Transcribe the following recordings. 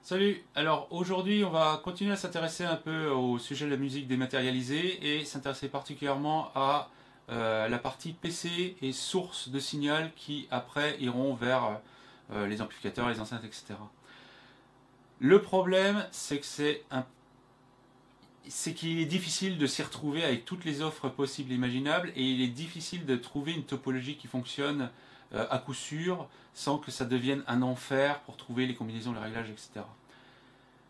Salut, alors aujourd'hui on va continuer à s'intéresser un peu au sujet de la musique dématérialisée et s'intéresser particulièrement à la partie PC et source de signal qui après iront vers les amplificateurs, les enceintes, etc. Le problème c'est que c'est qu'il est difficile de s'y retrouver avec toutes les offres possibles et imaginables et il est difficile de trouver une topologie qui fonctionne à coup sûr sans que ça devienne un enfer pour trouver les combinaisons, les réglages, etc.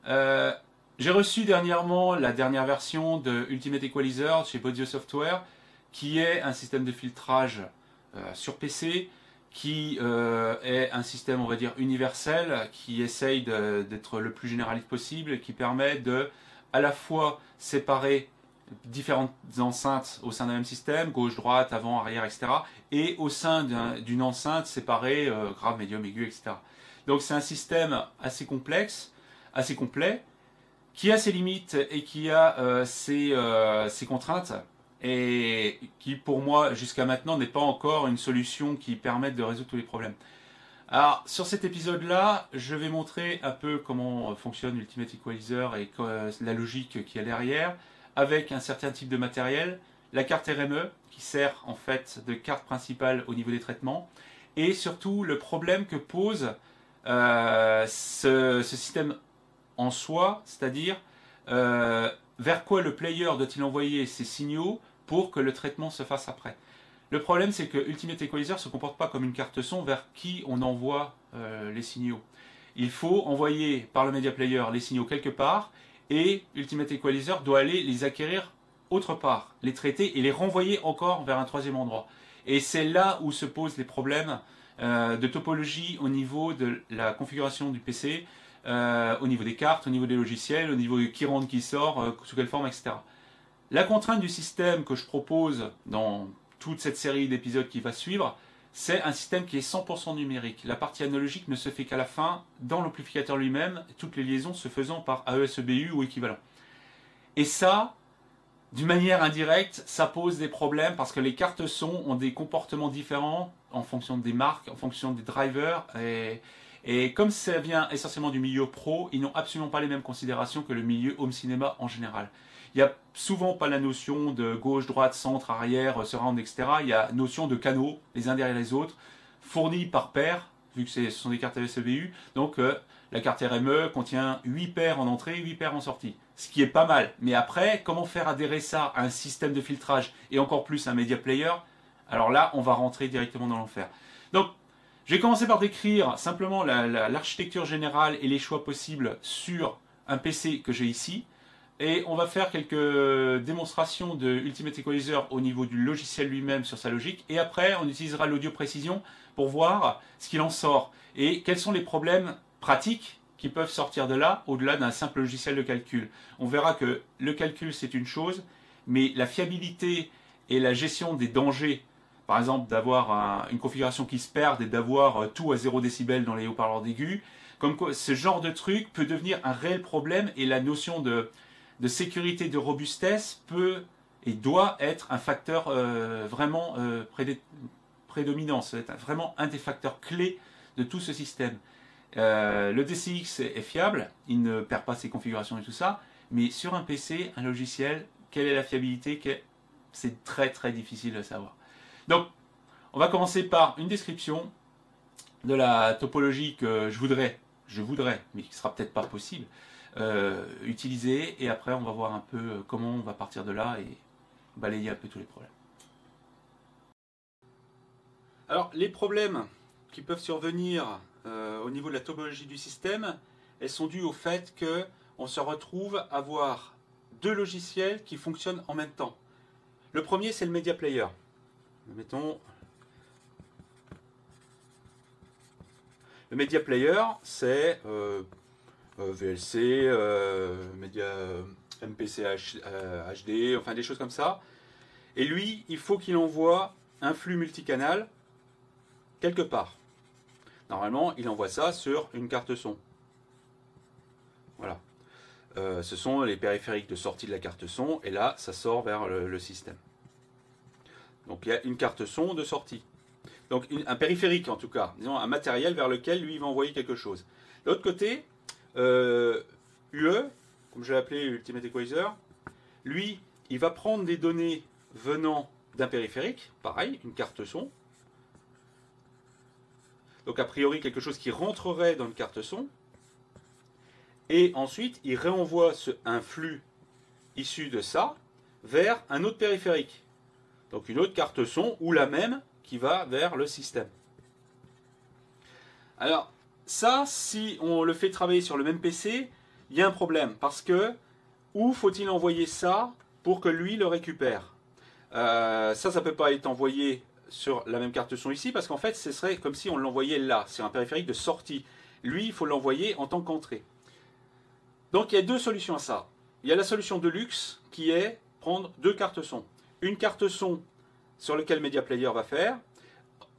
Euh, j'ai reçu dernièrement la dernière version de Ultimate Equalizer chez Bodio Software, qui est un système de filtrage sur PC, qui est un système, on va dire, universel, qui essaye d'être le plus généraliste possible, et qui permet de à la fois séparer différentes enceintes au sein d'un même système, gauche, droite, avant, arrière, etc., et au sein d'une enceinte séparer grave, médium, aigu, etc. Donc c'est un système assez complexe, assez complet, qui a ses limites et qui a ses contraintes, et qui pour moi jusqu'à maintenant n'est pas encore une solution qui permette de résoudre tous les problèmes. Alors sur cet épisode là, je vais montrer un peu comment fonctionne Ultimate Equalizer et la logique qu'il y a derrière, avec un certain type de matériel, la carte RME qui sert en fait de carte principale au niveau des traitements, et surtout le problème que pose ce système en soi, c'est-à-dire vers quoi le player doit-il envoyer ses signaux pour que le traitement se fasse après. Le problème, c'est que Ultimate Equalizer ne se comporte pas comme une carte son vers qui on envoie les signaux. Il faut envoyer par le media player les signaux quelque part, et Ultimate Equalizer doit aller les acquérir autre part, les traiter et les renvoyer encore vers un troisième endroit. Et c'est là où se posent les problèmes de topologie au niveau de la configuration du PC, au niveau des cartes, au niveau des logiciels, au niveau de qui rentre, qui sort, sous quelle forme, etc. La contrainte du système que je propose dans toute cette série d'épisodes qui va suivre, c'est un système qui est 100% numérique. La partie analogique ne se fait qu'à la fin, dans l'amplificateur lui-même, toutes les liaisons se faisant par AES-EBU ou équivalent. Et ça, d'une manière indirecte, ça pose des problèmes parce que les cartes son ont des comportements différents en fonction des marques, en fonction des drivers, et comme ça vient essentiellement du milieu pro, ils n'ont absolument pas les mêmes considérations que le milieu home cinéma en général. Il n'y a souvent pas la notion de gauche, droite, centre, arrière, surround, etc. Il y a notion de canaux, les uns derrière les autres, fournis par paire, vu que ce sont des cartes AES-EBU. Donc la carte RME contient 8 paires en entrée, 8 paires en sortie. Ce qui est pas mal. Mais après, comment faire adhérer ça à un système de filtrage et encore plus à un media player? Alors là, on va rentrer directement dans l'enfer. Donc, je vais commencer par décrire simplement l'architecture générale et les choix possibles sur un PC que j'ai ici. Et on va faire quelques démonstrations de Ultimate Equalizer au niveau du logiciel lui-même sur sa logique. Et après, on utilisera l'audio précision pour voir ce qu'il en sort et quels sont les problèmes pratiques qui peuvent sortir de là, au-delà d'un simple logiciel de calcul. On verra que le calcul, c'est une chose, mais la fiabilité et la gestion des dangers, par exemple d'avoir une configuration qui se perd et d'avoir tout à 0 décibel dans les haut-parleurs d'aigus, comme quoi ce genre de truc peut devenir un réel problème, et la notion de sécurité, de robustesse peut et doit être un facteur vraiment prédominant. C'est vraiment un des facteurs clés de tout ce système. Le DCX est fiable, il ne perd pas ses configurations et tout ça, mais sur un PC, un logiciel, quelle est la fiabilité? C'est très très difficile à savoir. Donc, on va commencer par une description de la topologie que je voudrais, mais qui ne sera peut-être pas possible, utiliser, et après on va voir un peu comment on va partir de là et balayer un peu tous les problèmes. Alors, les problèmes qui peuvent survenir au niveau de la topologie du système, elles sont dues au fait qu'on se retrouve à avoir deux logiciels qui fonctionnent en même temps. Le premier, c'est le Media Player. Mettons, le Media Player, c'est VLC, Media MPC HD, enfin des choses comme ça. Et lui, il faut qu'il envoie un flux multicanal quelque part. Normalement, il envoie ça sur une carte son. Voilà. Ce sont les périphériques de sortie de la carte son, et là, ça sort vers le système. Donc il y a une carte son de sortie. Donc un périphérique en tout cas, disons un matériel vers lequel lui il va envoyer quelque chose. De l'autre côté, UE, comme je l'ai appelé Ultimate Equalizer, lui, il va prendre des données venant d'un périphérique, pareil, une carte son. Donc a priori quelque chose qui rentrerait dans une carte son. Et ensuite, il réenvoie un flux issu de ça vers un autre périphérique. Donc une autre carte son ou la même qui va vers le système. Alors ça, si on le fait travailler sur le même PC, il y a un problème. Parce que où faut-il envoyer ça pour que lui le récupère? Ça ne peut pas être envoyé sur la même carte son ici, parce qu'en fait, ce serait comme si on l'envoyait là, sur un périphérique de sortie. Lui, il faut l'envoyer en tant qu'entrée. Donc, il y a deux solutions à ça. Il y a la solution de luxe, qui est prendre deux cartes son. Une carte son sur laquelle Media Player va faire.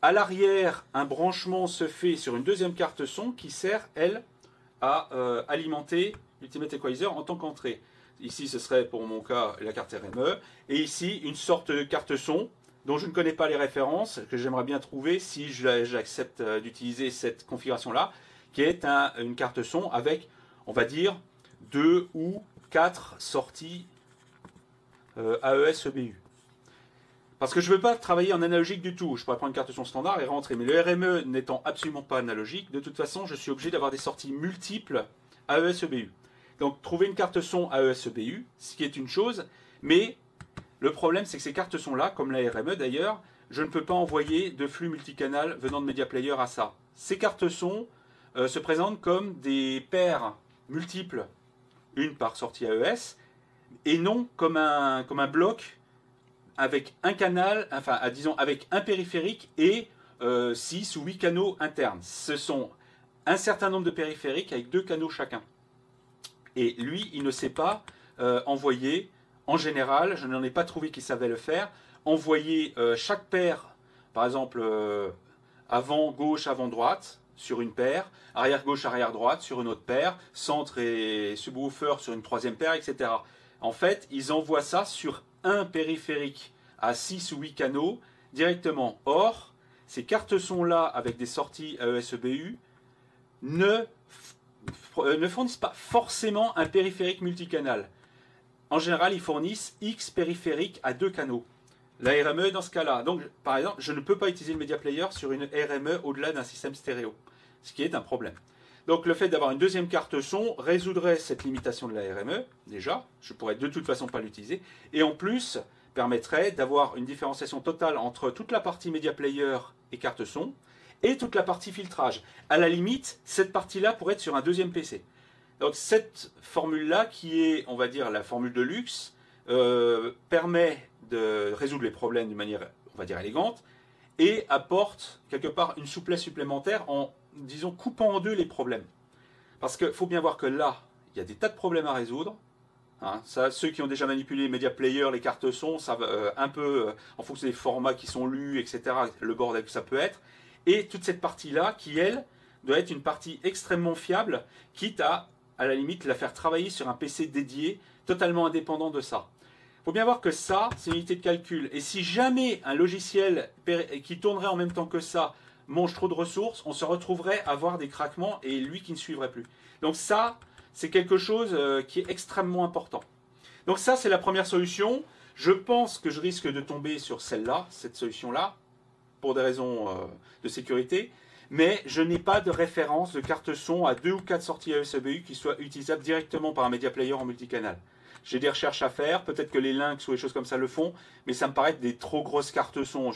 À l'arrière, un branchement se fait sur une deuxième carte son qui sert, elle, à alimenter Ultimate Equalizer en tant qu'entrée. Ici, ce serait pour mon cas la carte RME. Et ici, une sorte de carte son dont je ne connais pas les références, que j'aimerais bien trouver si j'accepte d'utiliser cette configuration-là, qui est une carte son avec, on va dire, 2 ou 4 sorties AES EBU. Parce que je ne veux pas travailler en analogique du tout. Je pourrais prendre une carte son standard et rentrer. Mais le RME n'étant absolument pas analogique, de toute façon, je suis obligé d'avoir des sorties multiples AES EBU. Donc, trouver une carte son AES EBU, ce qui est une chose, mais le problème, c'est que ces cartes son là, comme la RME d'ailleurs, je ne peux pas envoyer de flux multicanal venant de Media Player à ça. Ces cartes son se présentent comme des paires multiples, une par sortie AES, et non comme un bloc avec un canal, enfin, disons, avec un périphérique et 6 ou 8 canaux internes. Ce sont un certain nombre de périphériques avec 2 canaux chacun. Et lui, il ne sait pas envoyer, en général, je n'en ai pas trouvé qui savait le faire, envoyer chaque paire, par exemple, avant-gauche, avant-droite, sur une paire, arrière-gauche, arrière-droite, sur une autre paire, centre et subwoofer sur une troisième paire, etc. En fait, ils envoient ça sur un périphérique à 6 ou 8 canaux directement. Or, ces cartes son-là, avec des sorties AES-EBU, ne fournissent pas forcément un périphérique multicanal. En général, ils fournissent X périphériques à 2 canaux. La RME dans ce cas-là. Donc, par exemple, je ne peux pas utiliser le Media Player sur une RME au-delà d'un système stéréo, ce qui est un problème. Donc, le fait d'avoir une deuxième carte son résoudrait cette limitation de la RME, déjà. Je pourrais de toute façon pas l'utiliser. Et en plus, permettrait d'avoir une différenciation totale entre toute la partie Media Player et carte son, et toute la partie filtrage. À la limite, cette partie-là pourrait être sur un deuxième PC. Donc cette formule-là, qui est, on va dire, la formule de luxe, permet de résoudre les problèmes d'une manière, on va dire, élégante, et apporte quelque part une souplesse supplémentaire en, disons, coupant en deux les problèmes. Parce qu'il faut bien voir que là, il y a des tas de problèmes à résoudre. Hein, ça, ceux qui ont déjà manipulé les Media Player, les cartes son, savent un peu, en fonction des formats qui sont lus, etc., le bordel que ça peut être. Et toute cette partie-là, qui, elle, doit être une partie extrêmement fiable, quitte à la limite, la faire travailler sur un PC dédié, totalement indépendant de ça. Il faut bien voir que ça, c'est une unité de calcul. Et si jamais un logiciel qui tournerait en même temps que ça mange trop de ressources, on se retrouverait à avoir des craquements et lui qui ne suivrait plus. Donc ça, c'est quelque chose qui est extrêmement important. Donc ça, c'est la première solution. Je pense que je risque de tomber sur celle-là, cette solution-là, pour des raisons de sécurité. Mais je n'ai pas de référence de carte son à 2 ou 4 sorties AES-EBU qui soient utilisables directement par un Media Player en multicanal. J'ai des recherches à faire, peut-être que les Lynx ou les choses comme ça le font, mais ça me paraît être des trop grosses cartes son.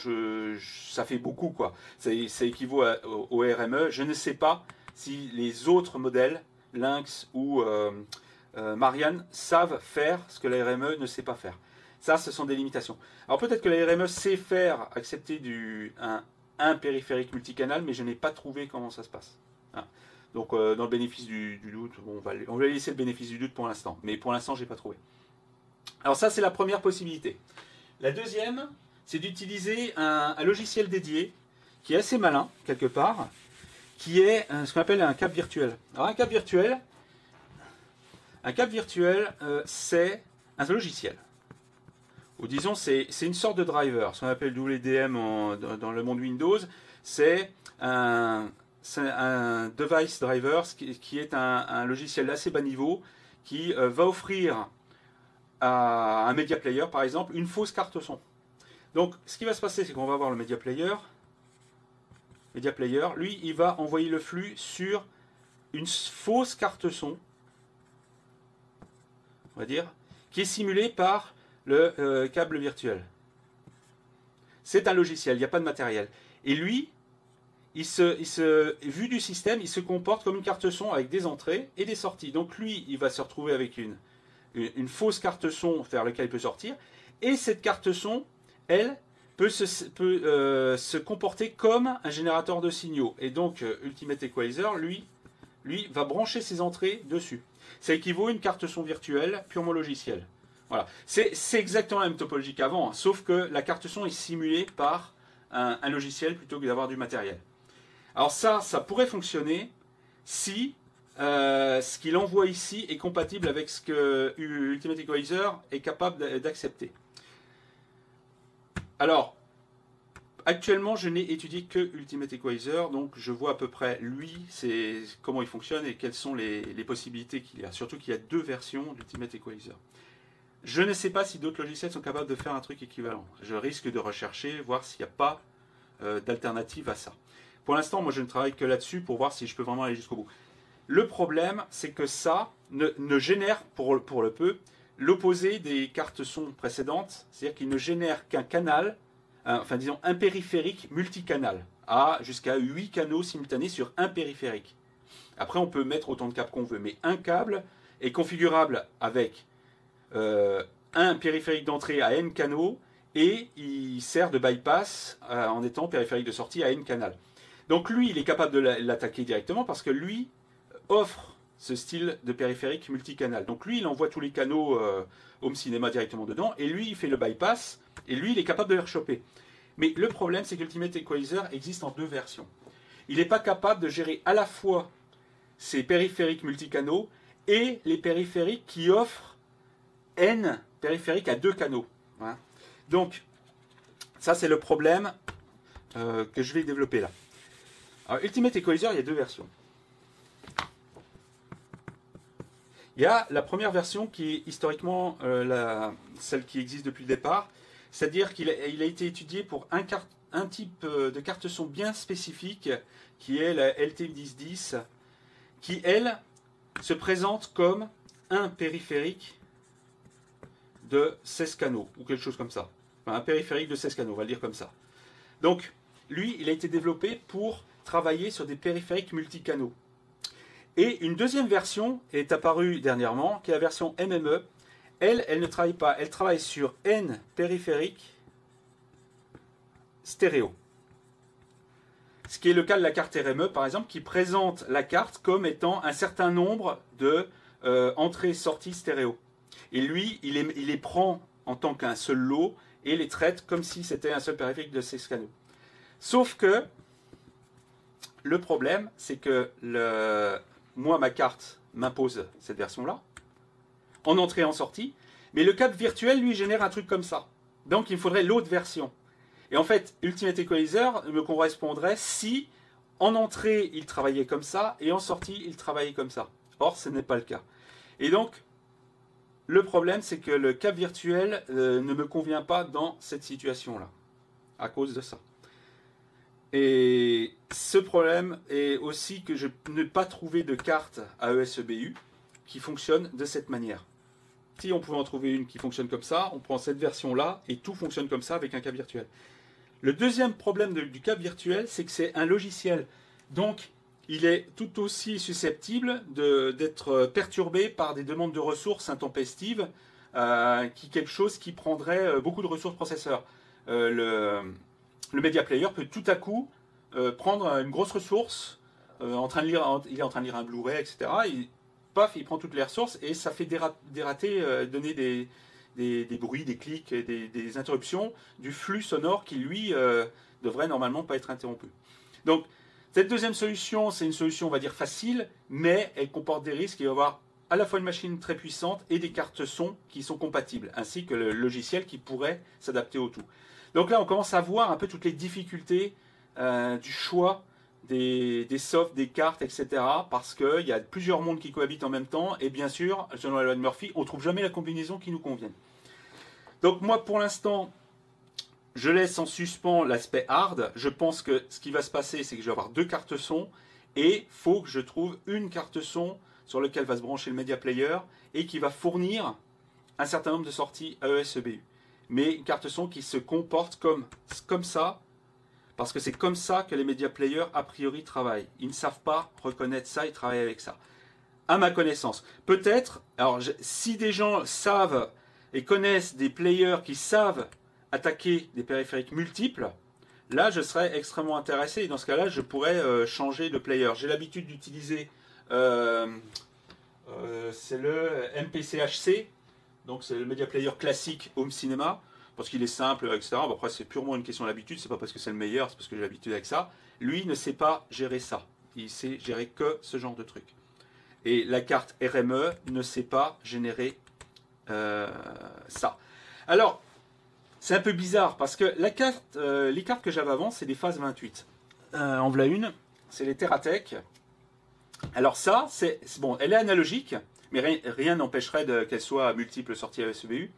Ça fait beaucoup, quoi. Ça équivaut au RME. Je ne sais pas si les autres modèles, Lynx ou Marianne, savent faire ce que la RME ne sait pas faire. Ça, ce sont des limitations. Alors peut-être que la RME sait faire accepter un périphérique multicanal, mais je n'ai pas trouvé comment ça se passe. Hein. Donc dans le bénéfice du doute, bon, on va laisser le bénéfice du doute pour l'instant. Mais pour l'instant, je n'ai pas trouvé. Alors ça, c'est la première possibilité. La deuxième, c'est d'utiliser un logiciel dédié, qui est assez malin, quelque part, qui est ce qu'on appelle un cap virtuel. Alors un cap virtuel, c'est un logiciel. Ou disons, c'est une sorte de driver, ce qu'on appelle WDM dans le monde Windows. C'est c'est un device driver, qui est un logiciel d'assez bas niveau, qui va offrir à un media player, par exemple, une fausse carte son. Donc, ce qui va se passer, c'est qu'on va avoir le media player. Media player, lui, il va envoyer le flux sur une fausse carte son, on va dire, qui est simulée par le câble virtuel. C'est un logiciel, il n'y a pas de matériel. Et lui, vu du système, il se comporte comme une carte son avec des entrées et des sorties. Donc lui, il va se retrouver avec une fausse carte son vers laquelle il peut sortir. Et cette carte son, elle, peut se comporter comme un générateur de signaux. Et donc Ultimate Equalizer, lui, va brancher ses entrées dessus. Ça équivaut à une carte son virtuelle purement logicielle. Voilà. C'est exactement la même topologie qu'avant, hein, sauf que la carte son est simulée par un logiciel plutôt que d'avoir du matériel. Alors ça pourrait fonctionner si ce qu'il envoie ici est compatible avec ce que Ultimate Equalizer est capable d'accepter. Alors, actuellement, je n'ai étudié que Ultimate Equalizer, donc je vois à peu près, lui, comment il fonctionne et quelles sont les possibilités qu'il y a. Surtout qu'il y a 2 versions d'Ultimate Equalizer. Je ne sais pas si d'autres logiciels sont capables de faire un truc équivalent. Je risque de rechercher, voir s'il n'y a pas d'alternative à ça. Pour l'instant, moi, je ne travaille que là-dessus pour voir si je peux vraiment aller jusqu'au bout. Le problème, c'est que ça ne génère, pour le peu, l'opposé des cartes son précédentes. C'est-à-dire qu'il ne génère qu'un canal, enfin disons un périphérique multicanal, à jusqu'à 8 canaux simultanés sur un périphérique. Après, on peut mettre autant de câbles qu'on veut, mais un câble est configurable avec un périphérique d'entrée à N canaux et il sert de bypass en étant périphérique de sortie à N canal. Donc lui, il est capable de l'attaquer directement parce que lui offre ce style de périphérique multicanal. Donc lui, il envoie tous les canaux home cinéma directement dedans et lui, il fait le bypass et lui, il est capable de les rechoper. Mais le problème, c'est que Ultimate Equalizer existe en 2 versions. Il n'est pas capable de gérer à la fois ces périphériques multicanaux et les périphériques qui offrent N périphériques à 2 canaux. Hein. Donc, ça c'est le problème que je vais développer là. Alors, Ultimate Equalizer, il y a 2 versions. Il y a la première version qui est historiquement celle qui existe depuis le départ, c'est-à-dire qu'il a été étudié pour un type de carte son bien spécifique qui est la LT1010, qui elle se présente comme un périphérique de 16 canaux, ou quelque chose comme ça. Enfin, un périphérique de 16 canaux, on va le dire comme ça. Donc, lui, il a été développé pour travailler sur des périphériques multicanaux. Et une deuxième version est apparue dernièrement, qui est la version MME. Elle ne travaille pas, elle travaille sur N périphériques stéréo. Ce qui est le cas de la carte RME, par exemple, qui présente la carte comme étant un certain nombre de entrées-sorties stéréo. Et lui, il les prend en tant qu'un seul lot et les traite comme si c'était un seul périphérique de 16 canaux. Sauf que le problème, c'est que moi, ma carte m'impose cette version-là, en entrée et en sortie, mais le câble virtuel, lui, génère un truc comme ça. Donc, il me faudrait l'autre version. Et en fait, Ultimate Equalizer me correspondrait si, en entrée, il travaillait comme ça, et en sortie, il travaillait comme ça. Or, ce n'est pas le cas. Et donc, le problème, c'est que le câble virtuel ne me convient pas dans cette situation-là, à cause de ça. Et ce problème est aussi que je n'ai pas trouvé de carte AES-EBU qui fonctionne de cette manière. Si on pouvait en trouver une qui fonctionne comme ça, on prend cette version-là et tout fonctionne comme ça avec un câble virtuel. Le deuxième problème du câble virtuel, c'est que c'est un logiciel. Donc, il est tout aussi susceptible d'être perturbé par des demandes de ressources intempestives, quelque chose qui prendrait beaucoup de ressources processeurs. Le Media Player peut tout à coup prendre une grosse ressource, il est en train de lire un Blu-ray, etc. Paf, il prend toutes les ressources et ça fait dérater, donner des bruits, des clics, des interruptions du flux sonore qui, lui, devrait normalement pas être interrompu. Donc, cette deuxième solution, c'est une solution, on va dire, facile, mais elle comporte des risques. Il va y avoir à la fois une machine très puissante et des cartes son qui sont compatibles, ainsi que le logiciel qui pourrait s'adapter au tout. Donc là, on commence à voir un peu toutes les difficultés du choix des softs, des cartes, etc. Parce qu'il y a plusieurs mondes qui cohabitent en même temps. Et bien sûr, selon la loi de Murphy, on ne trouve jamais la combinaison qui nous convienne. Donc moi, pour l'instant, je laisse en suspens l'aspect hard. Je pense que ce qui va se passer, c'est que je vais avoir deux cartes son. Et il faut que je trouve une carte son sur laquelle va se brancher le Media Player et qui va fournir un certain nombre de sorties AES-EBU. Mais une carte son qui se comporte comme ça, parce que c'est comme ça que les Media Players, a priori, travaillent. Ils ne savent pas reconnaître ça, ils travaillent avec ça. À ma connaissance. Peut-être, alors si des gens savent et connaissent des players qui savent attaquer des périphériques multiples, là, je serais extrêmement intéressé. Et dans ce cas-là, je pourrais changer de player. J'ai l'habitude d'utiliser, c'est le MPCHC, donc c'est le Media Player classique Home Cinema, parce qu'il est simple, etc. Bon, après, c'est purement une question d'habitude. C'est pas parce que c'est le meilleur, c'est parce que j'ai l'habitude avec ça. Lui ne sait pas gérer ça. Il sait gérer que ce genre de truc. Et la carte RME ne sait pas générer ça. Alors, c'est un peu bizarre parce que les cartes que j'avais avant, c'est des phases 28. En voilà une, c'est les Teratech. Alors ça, bon, elle est analogique, mais rien n'empêcherait qu'elle soit multiple sortie AES-EBU.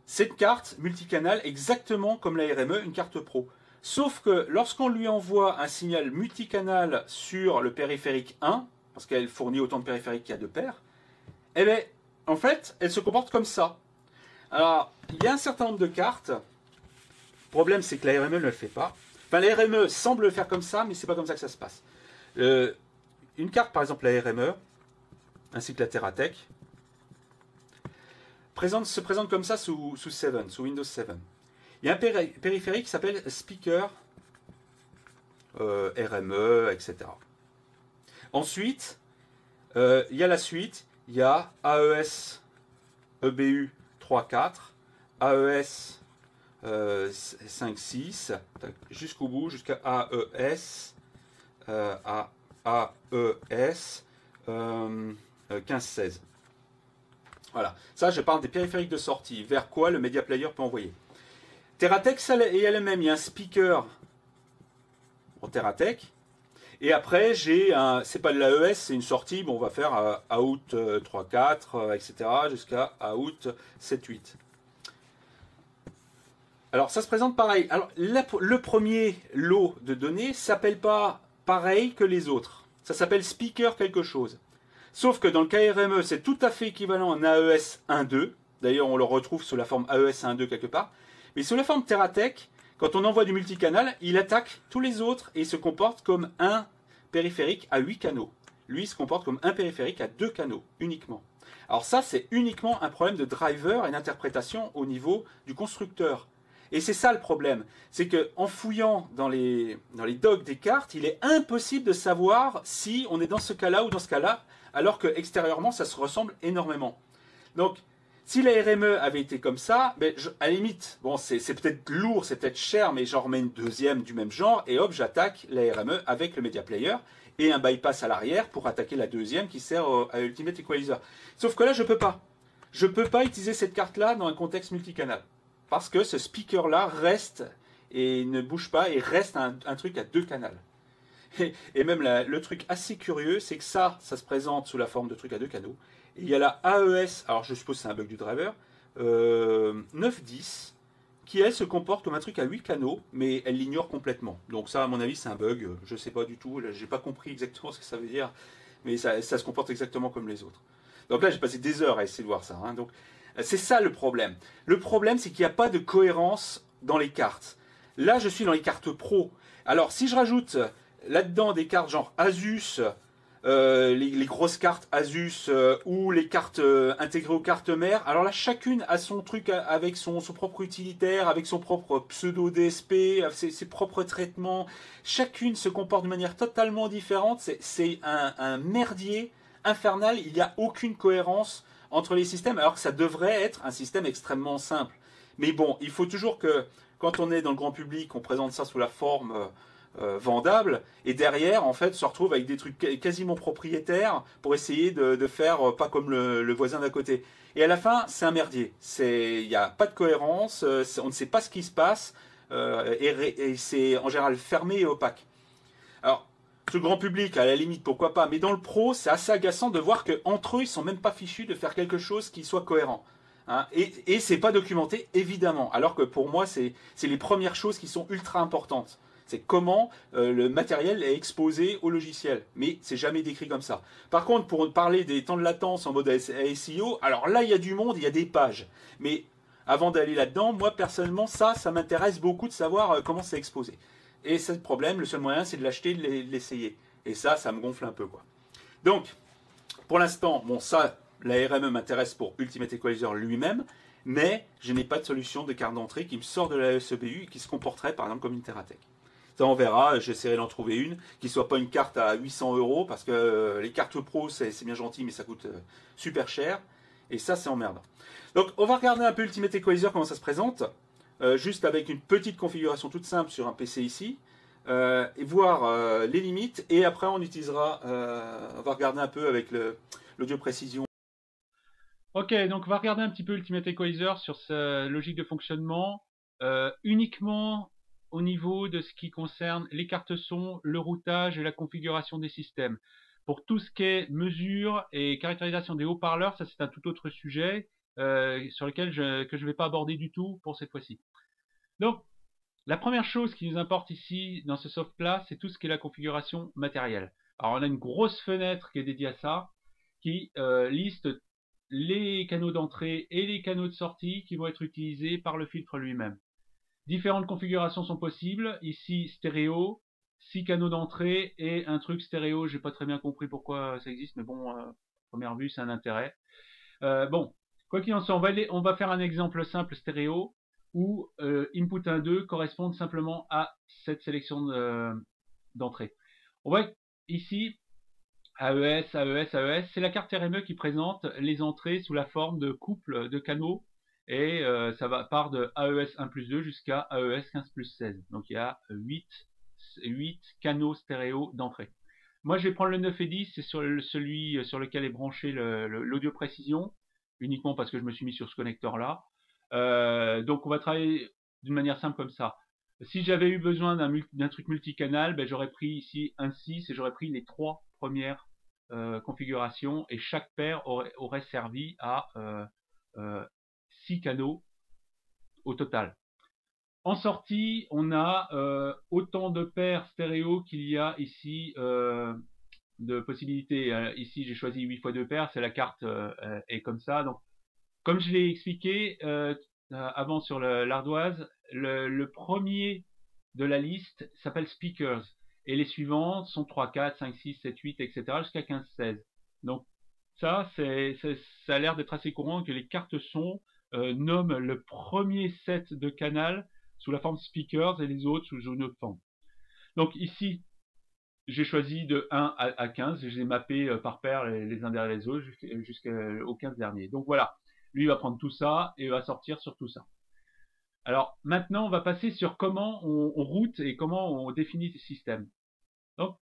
Cette carte multicanal, exactement comme la RME, une carte pro. Sauf que lorsqu'on lui envoie un signal multicanal sur le périphérique 1, parce qu'elle fournit autant de périphériques qu'il y a de paires, eh bien, en fait, elle se comporte comme ça. Alors, il y a un certain nombre de cartes. Le problème, c'est que la RME ne le fait pas. Enfin, la RME semble le faire comme ça, mais c'est pas comme ça que ça se passe. Une carte, par exemple, la RME, ainsi que la Teratech, se présente comme ça sous Windows 7. Il y a un périphérique qui s'appelle Speaker, RME, etc. Ensuite, il y a la suite. Il y a AES EBU 3.4, AES 5.6, jusqu'au bout, jusqu'à AES, AES 15.16. Voilà, ça je parle des périphériques de sortie, vers quoi le Media Player peut envoyer. Teratech, et elle-même, il y a un speaker pour Teratech. Et après, c'est pas de l'AES, c'est une sortie, bon, on va faire out 3.4, etc., jusqu'à out 7.8. Alors, ça se présente pareil. Alors, le premier lot de données s'appelle pas pareil que les autres. Ça s'appelle speaker quelque chose. Sauf que dans le cas RME, c'est tout à fait équivalent en AES 1.2. D'ailleurs, on le retrouve sous la forme AES 1.2 quelque part. Mais sous la forme Teratech, quand on envoie du multicanal, il attaque tous les autres et il se comporte comme un périphérique à 8 canaux. Lui, il se comporte comme un périphérique à 2 canaux uniquement. Alors ça, c'est uniquement un problème de driver et d'interprétation au niveau du constructeur. Et c'est ça le problème. C'est qu'en fouillant dans les docs des cartes, il est impossible de savoir si on est dans ce cas-là ou dans ce cas-là, alors que extérieurement, ça se ressemble énormément. Donc, si la RME avait été comme ça, ben, à la limite, bon, c'est peut-être lourd, c'est peut-être cher, mais j'en remets une deuxième du même genre, et hop, j'attaque la RME avec le Media Player, et un bypass à l'arrière pour attaquer la deuxième qui sert à Ultimate Equalizer. Sauf que là, je peux pas. Je peux pas utiliser cette carte-là dans un contexte multicanal. Parce que ce speaker-là reste, et ne bouge pas, et reste un truc à 2 canaux. Et même le truc assez curieux, c'est que ça se présente sous la forme de truc à 2 canaux. Et il y a la AES, alors je suppose que c'est un bug du driver, 9.10, qui elle se comporte comme un truc à 8 canaux, mais elle l'ignore complètement. Donc ça, à mon avis, c'est un bug, je ne sais pas du tout, j'ai pas compris exactement ce que ça veut dire, mais ça se comporte exactement comme les autres. Donc là, j'ai passé des heures à essayer de voir ça. Hein. Donc c'est ça le problème. Le problème, c'est qu'il n'y a pas de cohérence dans les cartes. Là, je suis dans les cartes pro. Alors, si je rajoute là-dedans des cartes genre Asus, les grosses cartes Asus ou les cartes intégrées aux cartes mères, alors là, chacune a son truc avec son propre utilitaire, avec son propre pseudo DSP, ses propres traitements. Chacune se comporte de manière totalement différente. C'est un merdier infernal. Il n'y a aucune cohérence entre les systèmes, alors que ça devrait être un système extrêmement simple. Mais bon, il faut toujours que, quand on est dans le grand public, on présente ça sous la forme vendable, et derrière, en fait, se retrouve avec des trucs quasiment propriétaires pour essayer de faire pas comme le voisin d'à côté. Et à la fin, c'est un merdier. Il n'y a pas de cohérence, on ne sait pas ce qui se passe, et c'est en général fermé et opaque. Alors, Sur le grand public, à la limite, pourquoi pas. Mais dans le pro, c'est assez agaçant de voir qu'entre eux, ils sont même pas fichus de faire quelque chose qui soit cohérent. Hein. Et c'est pas documenté, évidemment. Alors que pour moi, c'est les premières choses qui sont ultra importantes. C'est comment le matériel est exposé au logiciel. Mais c'est jamais décrit comme ça. Par contre, pour parler des temps de latence en mode SEO, alors là, il y a du monde, il y a des pages. Mais avant d'aller là-dedans, moi, personnellement, ça m'intéresse beaucoup de savoir comment c'est exposé. Et c'est le problème, le seul moyen, c'est de l'acheter, de l'essayer. Et ça me gonfle un peu, quoi. Donc, pour l'instant, bon, ça, la RME m'intéresse pour Ultimate Equalizer lui-même, mais je n'ai pas de solution de carte d'entrée qui me sort de la SEBU et qui se comporterait, par exemple, comme une Teratech. Ça, on verra, j'essaierai d'en trouver une qui ne soit pas une carte à 800 €, parce que les cartes pro, c'est bien gentil, mais ça coûte super cher. Et ça, c'est emmerdant. Donc, on va regarder un peu Ultimate Equalizer, comment ça se présente. Juste avec une petite configuration toute simple sur un PC ici, et voir les limites, et après on utilisera, on va regarder un peu avec l'audio précision. Ok, donc on va regarder un petit peu Ultimate Equalizer sur sa logique de fonctionnement, uniquement au niveau de ce qui concerne les cartes son, le routage et la configuration des systèmes. Pour tout ce qui est mesure et caractérisation des haut-parleurs, ça c'est un tout autre sujet sur lequel que je ne vais pas aborder du tout pour cette fois-ci. Donc, la première chose qui nous importe ici dans ce soft-là, c'est tout ce qui est la configuration matérielle. Alors, on a une grosse fenêtre qui est dédiée à ça, qui liste les canaux d'entrée et les canaux de sortie qui vont être utilisés par le filtre lui-même. Différentes configurations sont possibles. Ici, stéréo, 6 canaux d'entrée et un truc stéréo. J'ai pas très bien compris pourquoi ça existe, mais bon, à première vue, c'est un intérêt. Bon, quoi qu'il en soit, on va faire un exemple simple stéréo où input 1, 2 correspondent simplement à cette sélection d'entrée. On voit ici AES, AES, AES, c'est la carte RME qui présente les entrées sous la forme de couple de canaux et ça part de AES 1 plus 2 jusqu'à AES 15 plus 16. Donc il y a 8 canaux stéréo d'entrée. Moi je vais prendre le 9 et 10, c'est celui sur lequel est branché l'audio précision, uniquement parce que je me suis mis sur ce connecteur là. Donc on va travailler d'une manière simple comme ça. Si j'avais eu besoin d'un truc multicanal, ben, j'aurais pris ici un 6 et j'aurais pris les 3 premières configurations et chaque paire aurait servi à 6 canaux au total. En sortie, on a autant de paires stéréo qu'il y a ici de possibilités. Ici, j'ai choisi 8 x 2 paires, c'est la carte est comme ça. Donc, comme je l'ai expliqué avant sur l'ardoise, le premier de la liste s'appelle Speakers. Et les suivantes sont 3, 4, 5, 6, 7, 8, etc. jusqu'à 15, 16. Donc ça a l'air d'être assez courant que les cartes son nomment le premier set de canal sous la forme speakers et les autres sous une autre forme. Donc ici, j'ai choisi de 1 à 15 et je les ai mappés par paire les uns derrière les autres jusqu'au 15 dernier. Donc voilà, lui il va prendre tout ça et va sortir sur tout ça. Alors maintenant, on va passer sur comment on route et comment on définit ces systèmes. Donc,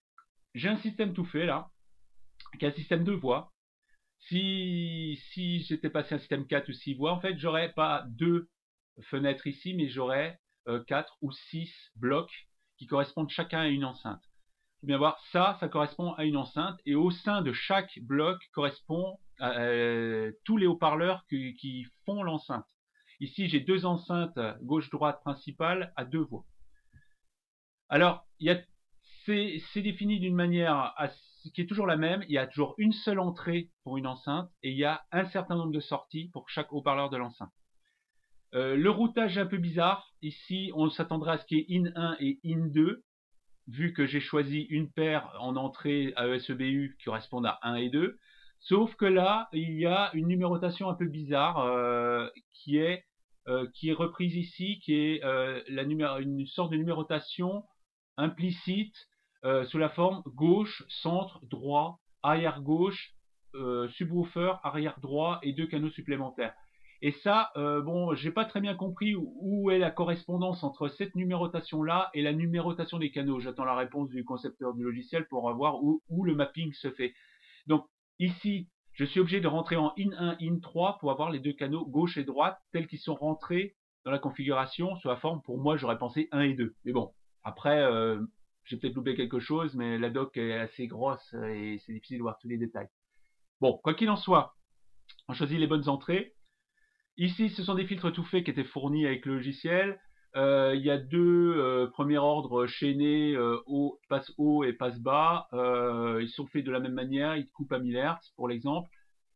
j'ai un système tout fait là, qui est un système de voix. Si j'étais passé un système 4 ou 6 voix, en fait, j'aurais pas 2 fenêtres ici, mais j'aurais 4 ou 6 blocs qui correspondent chacun à une enceinte. Il faut bien voir, ça correspond à une enceinte, et au sein de chaque bloc correspond à tous les haut-parleurs qui font l'enceinte. Ici, j'ai 2 enceintes gauche-droite principales à 2 voix. Alors, c'est défini d'une manière qui est toujours la même. Il y a toujours une seule entrée pour une enceinte et il y a un certain nombre de sorties pour chaque haut-parleur de l'enceinte. Le routage est un peu bizarre. Ici, on s'attendrait à ce qu'il y ait IN1 et IN2, vu que j'ai choisi une paire en entrée AES-EBU qui correspondent à 1 et 2. Sauf que là, il y a une numérotation un peu bizarre qui est reprise ici, qui est une sorte de numérotation implicite sous la forme gauche, centre, droit, arrière gauche, subwoofer, arrière droit et 2 canaux supplémentaires. Et ça, bon, j'ai pas très bien compris où est la correspondance entre cette numérotation-là et la numérotation des canaux. J'attends la réponse du concepteur du logiciel pour voir où le mapping se fait. Donc ici, je suis obligé de rentrer en IN1, IN3 pour avoir les 2 canaux gauche et droite tels qu'ils sont rentrés dans la configuration sous la forme, pour moi, j'aurais pensé 1 et 2. Mais bon, après, j'ai peut-être loupé quelque chose, mais la doc est assez grosse et c'est difficile de voir tous les détails. Bon, quoi qu'il en soit, on choisit les bonnes entrées. Ici, ce sont des filtres tout faits qui étaient fournis avec le logiciel. Il y a deux premiers ordres chaînés, passe haut et passe bas. Ils sont faits de la même manière, ils coupent à 1000 Hz pour l'exemple.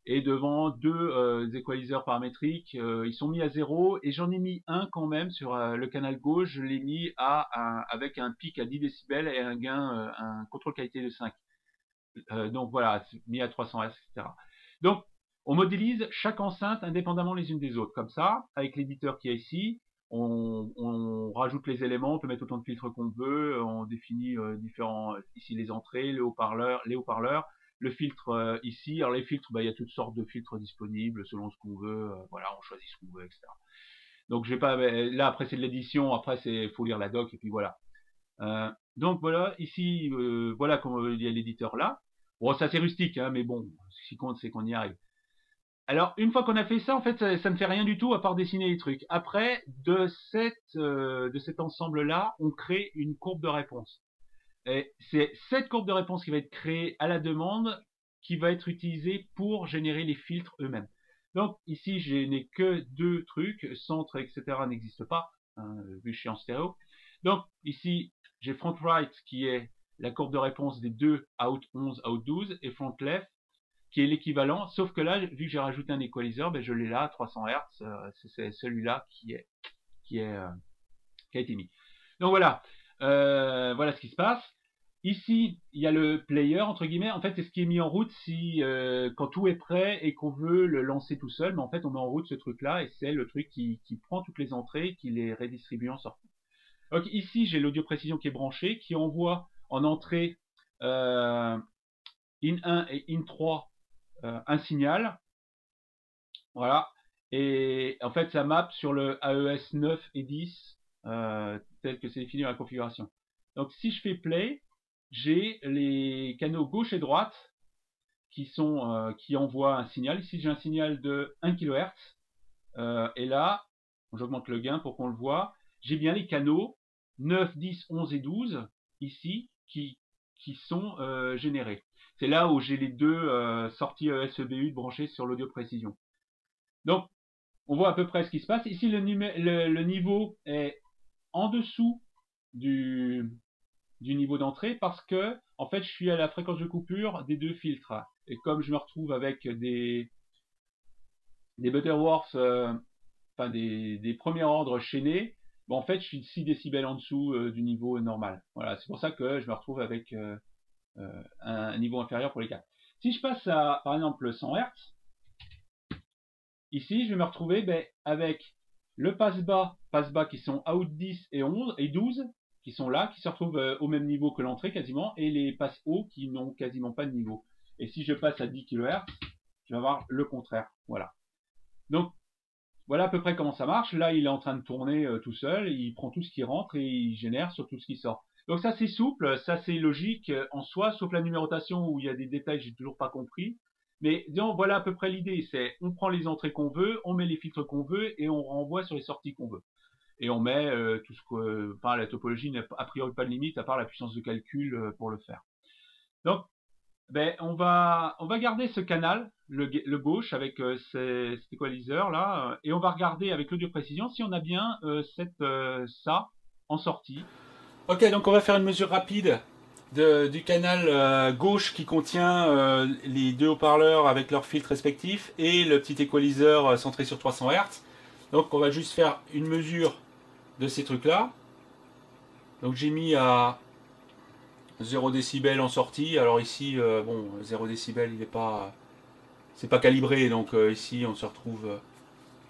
Et devant deux equalizers paramétriques, ils sont mis à 0 et j'en ai mis un quand même sur le canal gauche, je l'ai mis avec un pic à 10 décibels et un gain, un contrôle qualité de 5. Donc voilà, mis à 300 Hz, etc. Donc on modélise chaque enceinte indépendamment les unes des autres, comme ça, avec l'éditeur qui est ici. On rajoute les éléments, on peut mettre autant de filtres qu'on veut, on définit différents, ici les entrées, les haut-parleurs, le filtre ici. Alors les filtres, il y a toutes sortes de filtres disponibles selon ce qu'on veut, voilà, on choisit ce qu'on veut, etc. Donc je vais pas, là après c'est de l'édition, après c'est faut lire la doc et puis voilà. Donc voilà, ici, voilà comment il y a l'éditeur là. Bon, ça c'est rustique, hein, mais bon, ce qui compte c'est qu'on y arrive. Alors, une fois qu'on a fait ça, en fait, ça ne fait rien du tout à part dessiner les trucs. Après, de cet ensemble-là, on crée une courbe de réponse. Et c'est cette courbe de réponse qui va être créée à la demande, qui va être utilisée pour générer les filtres eux-mêmes. Donc, ici, je n'ai que deux trucs, centre, etc. n'existe pas, hein, vu que je suis en stéréo. Donc, ici, j'ai front right qui est la courbe de réponse des deux out 11, out 12, et front left qui est l'équivalent, sauf que là, vu que j'ai rajouté un equalizer, je l'ai là à 300 Hz, c'est celui-là qui a été mis. Donc voilà, voilà ce qui se passe. Ici, il y a le player, entre guillemets, en fait, c'est ce qui est mis en route si, quand tout est prêt et qu'on veut le lancer tout seul, mais en fait, on met en route ce truc-là, et c'est le truc qui prend toutes les entrées et qui les redistribue en sortie. Donc ici, j'ai l'audio précision qui est branché, qui envoie en entrée in 1 et in 3 un signal, voilà, et en fait ça map sur le AES 9 et 10 tel que c'est défini dans la configuration. Donc si je fais play, j'ai les canaux gauche et droite qui envoient un signal. Ici j'ai un signal de 1 kHz et là j'augmente le gain pour qu'on le voit, j'ai bien les canaux 9, 10, 11 et 12 ici qui sont générés. C'est là où j'ai les deux sorties ESEBU branchées sur l'audio précision. Donc, on voit à peu près ce qui se passe. Ici, le niveau est en dessous du niveau d'entrée parce que, en fait, je suis à la fréquence de coupure des deux filtres. Et comme je me retrouve avec des Butterworth, enfin des premiers ordres chaînés, en fait, je suis 6 décibels en dessous du niveau normal. Voilà, c'est pour ça que je me retrouve avec un niveau inférieur pour les cas. Si je passe à, par exemple, 100 Hz, ici, je vais me retrouver avec le passe-bas qui sont out 10 et 11 et 12, qui sont là, qui se retrouvent au même niveau que l'entrée quasiment, et les passes hauts qui n'ont quasiment pas de niveau. Et si je passe à 10 kHz, je vais avoir le contraire. Voilà. Donc, voilà à peu près comment ça marche. Là, il est en train de tourner tout seul, il prend tout ce qui rentre et il génère sur tout ce qui sort. Donc ça c'est souple, ça c'est logique en soi, sauf la numérotation où il y a des détails que j'ai toujours pas compris. Mais disons, voilà à peu près l'idée, c'est on prend les entrées qu'on veut, on met les filtres qu'on veut et on renvoie sur les sorties qu'on veut. Et on met tout ce que, enfin la topologie n'a a priori pas de limite à part la puissance de calcul pour le faire. Donc on va garder ce canal, le gauche avec cet equalizer là, et on va regarder avec l'audio précision si on a bien ça en sortie. Ok, donc on va faire une mesure rapide du canal gauche qui contient les deux haut-parleurs avec leurs filtres respectifs et le petit equalizer centré sur 300 Hz. Donc on va juste faire une mesure de ces trucs-là. Donc j'ai mis à 0 décibel en sortie. Alors ici, bon, 0 décibel, c'est pas calibré, donc ici on se retrouve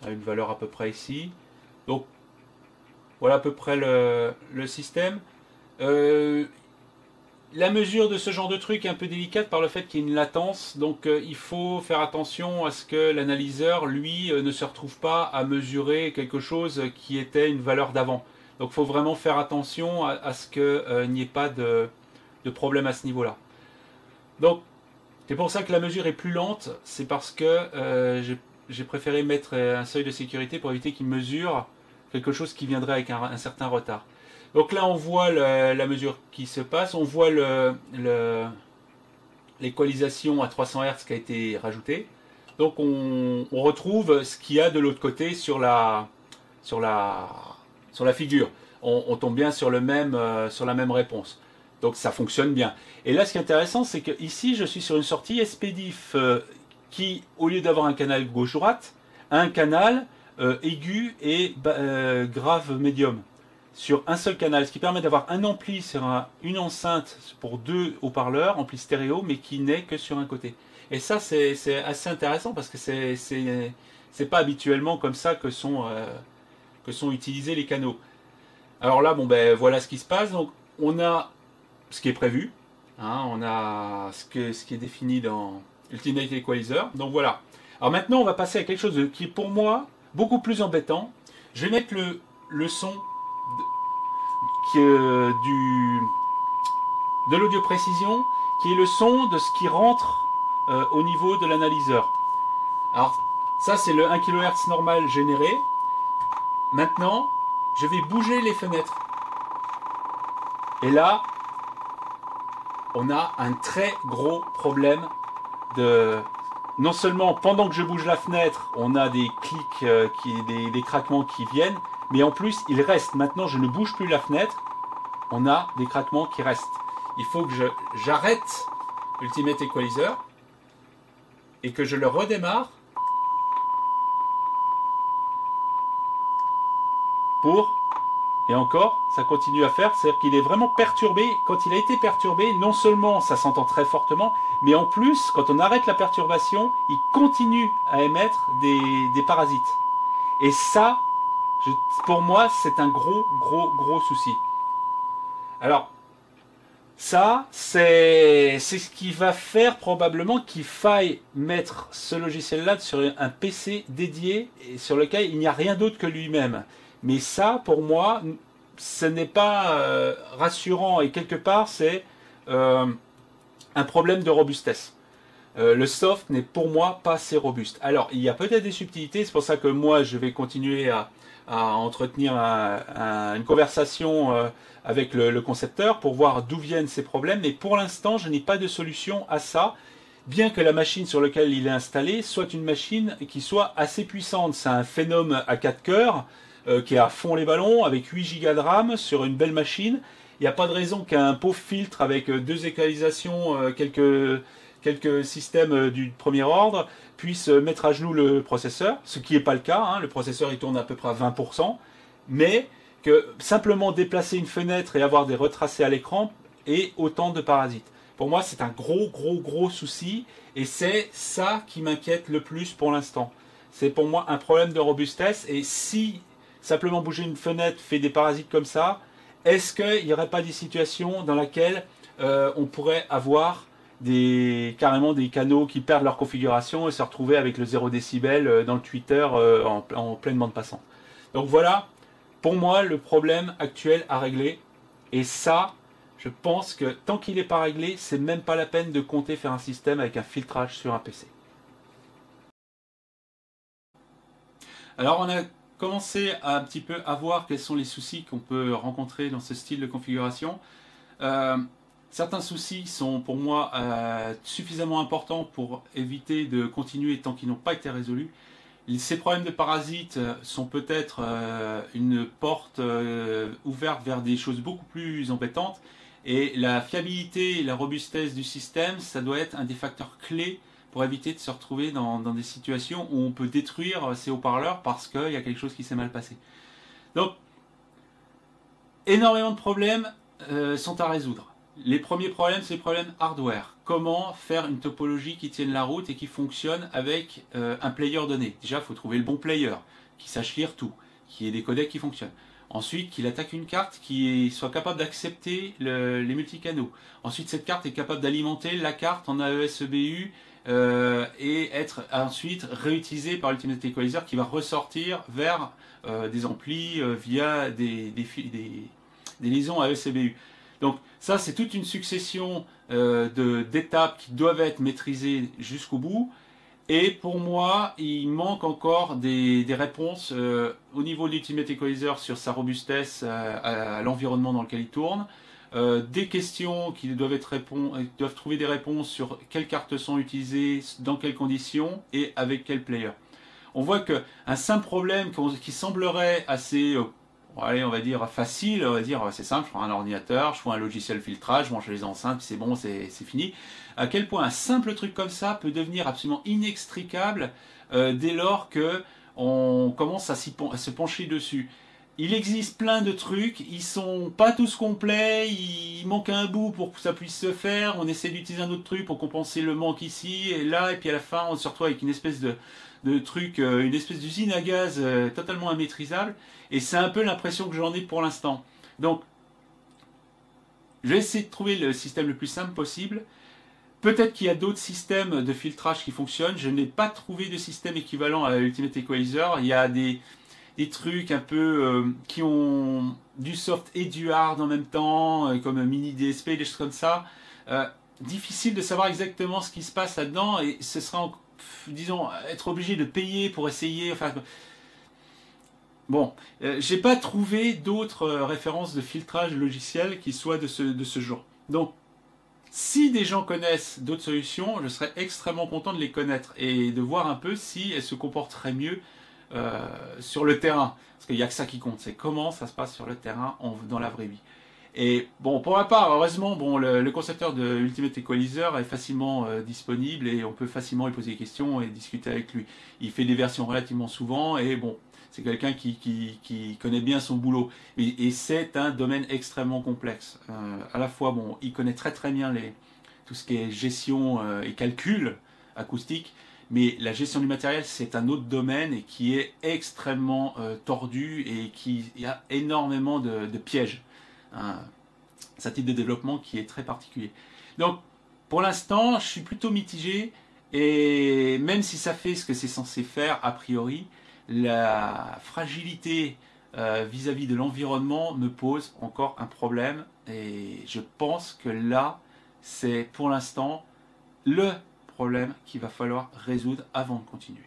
à une valeur à peu près ici. Donc voilà à peu près le système. La mesure de ce genre de truc est un peu délicate par le fait qu'il y a une latence, donc il faut faire attention à ce que l'analyseur, lui, ne se retrouve pas à mesurer quelque chose qui était une valeur d'avant. Donc il faut vraiment faire attention à ce qu'il n'y ait pas de problème à ce niveau-là. Donc c'est pour ça que la mesure est plus lente, c'est parce que j'ai préféré mettre un seuil de sécurité pour éviter qu'il mesure quelque chose qui viendrait avec un certain retard. Donc là, on voit la mesure qui se passe, on voit l'équalisation à 300 Hz qui a été rajoutée. Donc on retrouve ce qu'il y a de l'autre côté sur la figure. On tombe bien sur la même réponse. Donc ça fonctionne bien. Et là, ce qui est intéressant, c'est que ici, je suis sur une sortie SPDIF qui, au lieu d'avoir un canal gauche-droite, a un canal aigu et grave médium sur un seul canal, ce qui permet d'avoir un ampli sur une enceinte pour 2 haut-parleurs, ampli stéréo, mais qui n'est que sur un côté. Et ça, c'est assez intéressant parce que c'est pas habituellement comme ça que sont utilisés les canaux. Alors là, bon ben voilà ce qui se passe. Donc on a ce qui est prévu, hein, on a ce qui est défini dans Ultimate Equalizer. Donc voilà. Alors maintenant, on va passer à quelque chose qui est pour moi beaucoup plus embêtant. Je vais mettre le son de l'audio précision, qui est le son de ce qui rentre au niveau de l'analyseur. Alors ça, c'est le 1 kHz normal généré. Maintenant, je vais bouger les fenêtres. Et là, on a un très gros problème de... Non seulement pendant que je bouge la fenêtre, on a des clics, des craquements qui viennent, mais en plus, il reste. Maintenant, je ne bouge plus la fenêtre, on a des craquements qui restent. Il faut que j'arrête Ultimate Equalizer et que je le redémarre pour... Et encore, ça continue à faire, c'est-à-dire qu'il est vraiment perturbé. Quand il a été perturbé, non seulement ça s'entend très fortement, mais en plus, quand on arrête la perturbation, il continue à émettre des parasites. Et ça, pour moi, c'est un gros souci. Alors, ça, c'est ce qui va faire probablement qu'il faille mettre ce logiciel-là sur un PC dédié et sur lequel il n'y a rien d'autre que lui-même. Mais ça, pour moi, ce n'est pas rassurant et quelque part, c'est un problème de robustesse. Le soft n'est pour moi pas assez robuste. Alors, il y a peut-être des subtilités, c'est pour ça que moi, je vais continuer à entretenir une conversation avec le concepteur pour voir d'où viennent ces problèmes. Mais pour l'instant, je n'ai pas de solution à ça, bien que la machine sur laquelle il est installé soit une machine qui soit assez puissante. C'est un Phenom à 4 cœurs, qui est à fond les ballons, avec 8 Go de RAM sur une belle machine. Il n'y a pas de raison qu'un pauvre filtre avec 2 équalisations, quelques systèmes du premier ordre puisse mettre à genoux le processeur, ce qui n'est pas le cas, hein. Le processeur il tourne à peu près à 20%, mais que simplement déplacer une fenêtre et avoir des retracés à l'écran et autant de parasites. Pour moi, c'est un gros souci, et c'est ça qui m'inquiète le plus pour l'instant. C'est pour moi un problème de robustesse, et si simplement bouger une fenêtre fait des parasites comme ça, est-ce qu'il n'y aurait pas des situations dans lesquelles on pourrait avoir carrément des canaux qui perdent leur configuration et se retrouver avec le 0 décibel dans le Twitter en pleine bande passante. Donc voilà, pour moi, le problème actuel à régler. Et ça, je pense que tant qu'il n'est pas réglé, c'est même pas la peine de compter faire un système avec un filtrage sur un PC. Alors on a commencé un petit peu à voir quels sont les soucis qu'on peut rencontrer dans ce style de configuration. Certains soucis sont pour moi suffisamment importants pour éviter de continuer tant qu'ils n'ont pas été résolus. Ces problèmes de parasites sont peut-être une porte ouverte vers des choses beaucoup plus embêtantes. Et la fiabilité et la robustesse du système, ça doit être un des facteurs clés pour éviter de se retrouver dans des situations où on peut détruire ces haut-parleurs parce qu'il y a quelque chose qui s'est mal passé. Donc, énormément de problèmes sont à résoudre. Les premiers problèmes, c'est les problèmes hardware. Comment faire une topologie qui tienne la route et qui fonctionne avec un player donné. Déjà, il faut trouver le bon player, qui sache lire tout, qui ait des codecs qui fonctionnent. Ensuite, qu'il attaque une carte qui soit capable d'accepter les multicanaux. Ensuite, cette carte est capable d'alimenter la carte en AES-EBU et être ensuite réutilisée par Ultimate Equalizer qui va ressortir vers des amplis via des liaisons AES-EBU. Donc ça, c'est toute une succession d'étapes qui doivent être maîtrisées jusqu'au bout. Et pour moi, il manque encore des réponses au niveau de l'Ultimate Equalizer sur sa robustesse à l'environnement dans lequel il tourne. Des questions qui doivent trouver des réponses sur quelles cartes sont utilisées, dans quelles conditions et avec quel player. On voit qu'un simple problème qui semblerait assez, allez, on va dire facile, on va dire c'est simple, je prends un ordinateur, je prends un logiciel filtrage, je branche les enceintes, puis c'est bon, c'est fini. À quel point un simple truc comme ça peut devenir absolument inextricable dès lors que on commence à se pencher dessus. Il existe plein de trucs, ils sont pas tous complets, il manque un bout pour que ça puisse se faire, on essaie d'utiliser un autre truc pour compenser le manque ici et là, et puis à la fin on se retrouve avec une espèce de truc, une espèce d'usine à gaz totalement immaîtrisable, et c'est un peu l'impression que j'en ai pour l'instant. Donc, je vais essayer de trouver le système le plus simple possible. Peut-être qu'il y a d'autres systèmes de filtrage qui fonctionnent, je n'ai pas trouvé de système équivalent à Ultimate Equalizer. Il y a des trucs un peu qui ont du soft et du hard en même temps, comme mini DSP, des choses comme ça. Difficile de savoir exactement ce qui se passe là-dedans, et ce sera, disons, être obligé de payer pour essayer. Enfin, bon, j'ai pas trouvé d'autres références de filtrage logiciel qui soient de ce genre. Donc, si des gens connaissent d'autres solutions, je serais extrêmement content de les connaître et de voir un peu si elles se comporteraient mieux sur le terrain. Parce qu'il n'y a que ça qui compte, c'est comment ça se passe sur le terrain dans la vraie vie. Et bon, pour ma part, heureusement, bon, le concepteur de Ultimate Equalizer est facilement disponible et on peut facilement lui poser des questions et discuter avec lui. Il fait des versions relativement souvent et bon, c'est quelqu'un qui connaît bien son boulot. Et c'est un domaine extrêmement complexe. À la fois, bon, il connaît très très bien tout ce qui est gestion et calcul acoustique, mais la gestion du matériel, c'est un autre domaine et qui est extrêmement tordu et il y a énormément de pièges. C'est un type de développement qui est très particulier. Donc, pour l'instant, je suis plutôt mitigé, et même si ça fait ce que c'est censé faire, a priori, la fragilité vis-à-vis de l'environnement me pose encore un problème, et je pense que là, c'est pour l'instant le problème qu'il va falloir résoudre avant de continuer.